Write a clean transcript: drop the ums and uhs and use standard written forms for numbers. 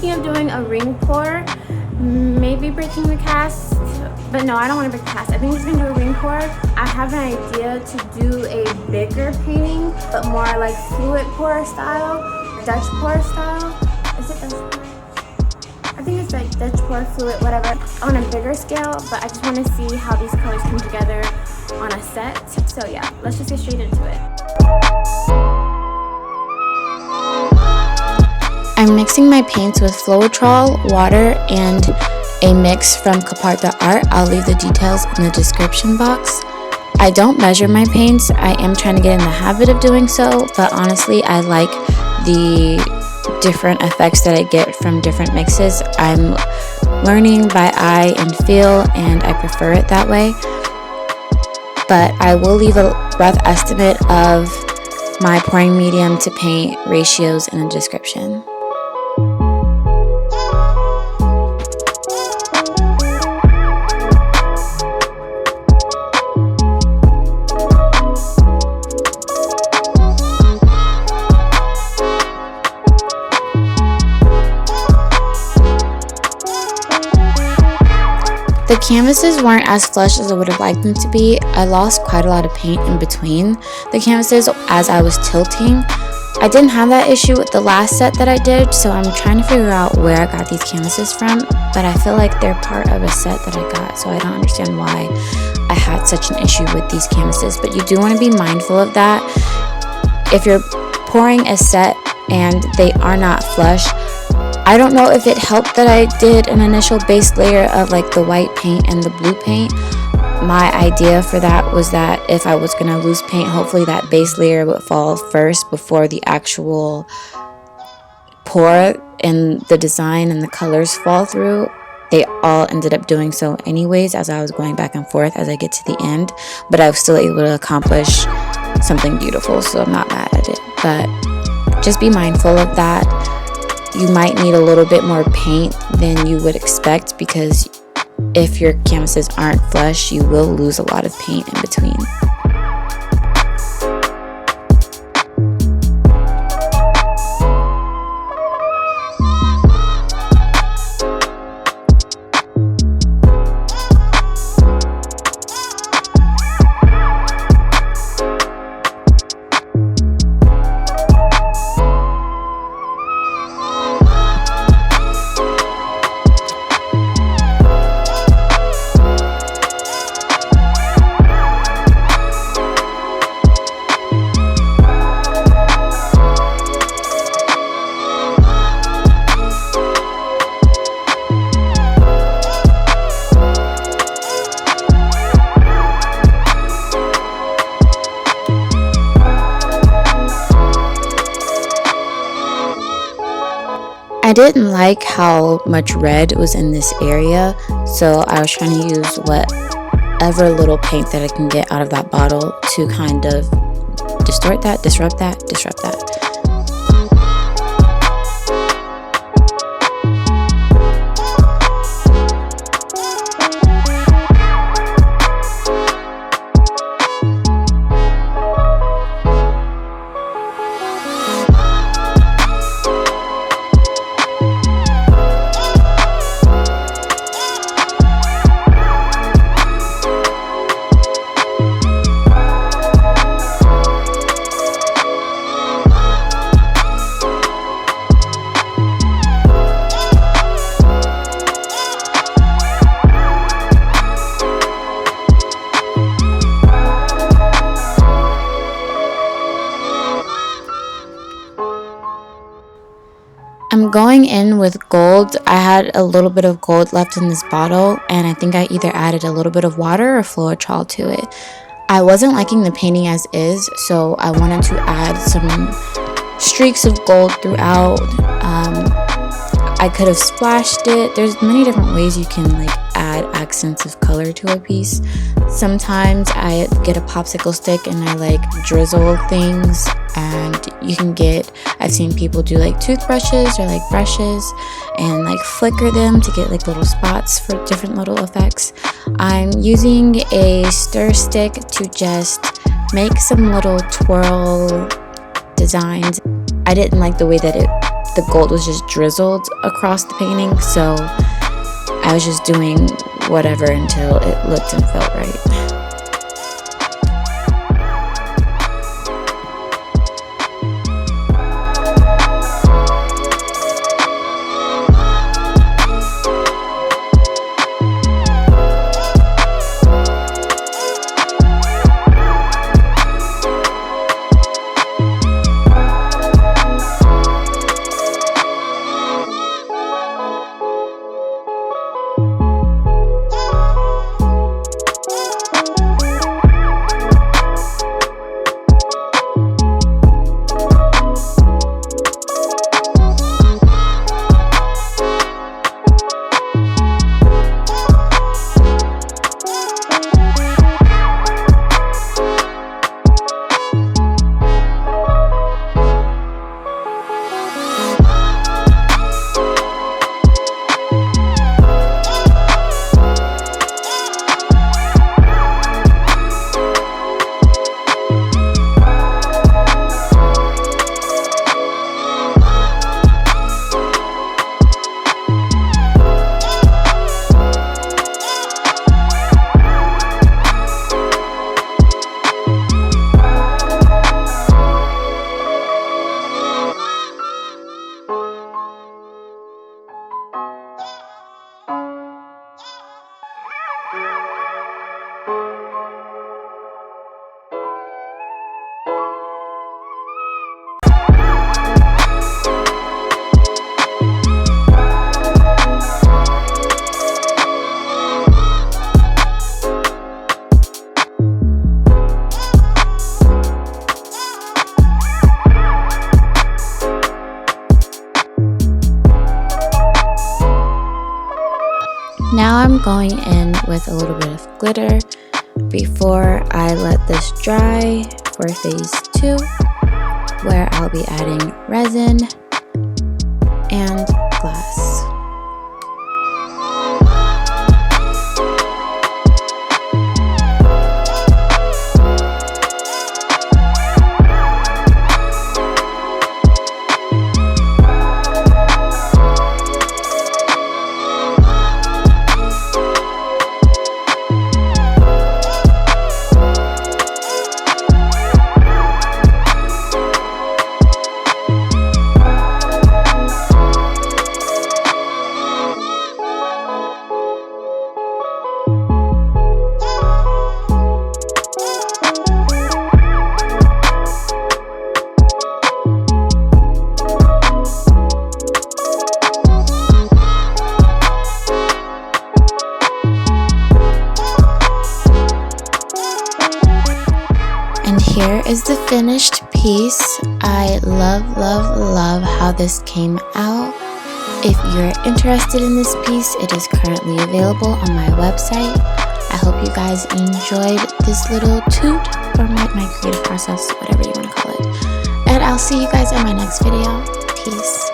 thinking of doing a ring pour, maybe breaking the cast, but no, I don't want to break the cast. I think I'm just going to do a ring pour. I have an idea to do a bigger painting, but more like fluid pour style, Dutch pour style. Is it Dutch pour? I think it's like Dutch pour, fluid, whatever, on a bigger scale, but I just want to see how these colors come together on a set. So yeah, let's just get straight into it. I'm mixing my paints with Floetrol, water, and a mix from DecoArt. I'll leave the details in the description box. I don't measure my paints. I am trying to get in the habit of doing so, but honestly, I like the different effects that I get from different mixes. I'm learning by eye and feel, and I prefer it that way. But I will leave a rough estimate of my pouring medium to paint ratios in the description. The canvases weren't as flush as I would have liked them to be. I lost quite a lot of paint in between the canvases as I was tilting. I didn't have that issue with the last set that I did, so I'm trying to figure out where I got these canvases from, but I feel like they're part of a set that I got, so I don't understand why I had such an issue with these canvases. But you do want to be mindful of that. If you're pouring a set and they are not flush, I don't know if it helped that I did an initial base layer of like the white paint and the blue paint. My idea for that was that if I was going to lose paint, hopefully that base layer would fall first before the actual pour and the design and the colors fall through. They all ended up doing so anyways as I was going back and forth as I get to the end, but I was still able to accomplish something beautiful, so I'm not mad at it. But just be mindful of that. You might need a little bit more paint than you would expect, because if your canvases aren't flush, you will lose a lot of paint in between. I didn't like how much red was in this area, so I was trying to use whatever little paint that I can get out of that bottle to kind of distort that, disrupt that. I'm going in with gold. I had a little bit of gold left in this bottle, and I think I either added a little bit of water or Floetrol to it. I wasn't liking the painting as is, so I wanted to add some streaks of gold throughout. I could have splashed it. There's many different ways you can like add accents of color to a piece. Sometimes I get a popsicle stick and I like drizzle things, and you can get, I've seen people do like toothbrushes or like brushes and like flicker them to get like little spots for different little effects. I'm using a stir stick to just make some little twirl designs. I didn't like the way that it the gold was just drizzled across the painting, so I was just doing whatever until it looked and felt right. Now I'm going in with a little bit of glitter before I let this dry for phase 2, where I'll be adding resin and glass. Here is the finished piece. I love how this came out. If you're interested in this piece, it is currently available on my website. I hope you guys enjoyed this little toot for my creative process, whatever you want to call it. And I'll see you guys in my next video. Peace.